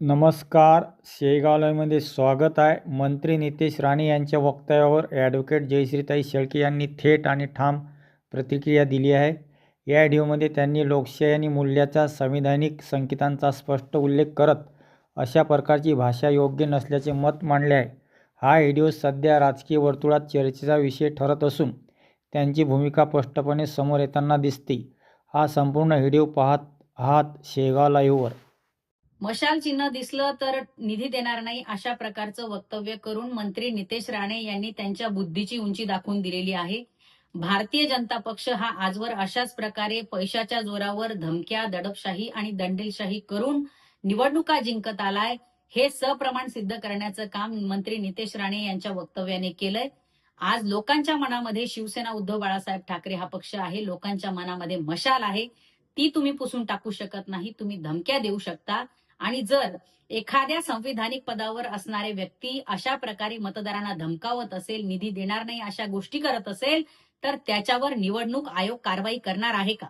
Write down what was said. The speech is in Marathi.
नमस्कार. शेगाव लाईव्हमध्ये स्वागत आहे. मंत्री नितेश राणे यांच्या वक्तव्यावर ॲडव्होकेट जयश्रीताई शेळके यांनी थेट आणि ठाम प्रतिक्रिया दिली आहे. या व्हिडिओमध्ये त्यांनी लोकशाही आणि मूल्याच्या संविधानिक संकेतांचा स्पष्ट उल्लेख करत अशा प्रकारची भाषा योग्य नसल्याचे मत मांडले आहे. हा व्हिडिओ सध्या राजकीय वर्तुळात चर्चेचा विषय ठरत असून त्यांची भूमिका स्पष्टपणे समोर येताना दिसते. हा संपूर्ण व्हिडिओ पाहत आहात शेगाव लाईव्हवर. मशाल चिन्ह दिसलं तर निधी देणार नाही अशा प्रकारचं वक्तव्य करून मंत्री नितेश राणे यांनी त्यांच्या बुद्धीची उंची दाखवून दिलेली आहे. भारतीय जनता पक्ष हा आजवर अशाच प्रकारे पैशाच्या जोरावर धमक्या, दडपशाही आणि दंडेलशाही करून निवडणुका जिंकत आलाय. हे सप्रमाण सिद्ध करण्याचं काम मंत्री नितेश राणे यांच्या वक्तव्याने केलंय. आज लोकांच्या मनामध्ये शिवसेना उद्धव बाळासाहेब ठाकरे हा पक्ष आहे. लोकांच्या मनामध्ये मशाल आहे, ती तुम्ही पुसून टाकू शकत नाही. तुम्ही धमक्या देऊ शकता आणि जर एखाद्या संविधानिक पदावर असणारे व्यक्ती अशा प्रकारे मतदारांना धमकावत असेल, निधी देणार नाही अशा गोष्टी करत असेल, तर त्याच्यावर निवडणूक आयोग कारवाई करणार आहे का?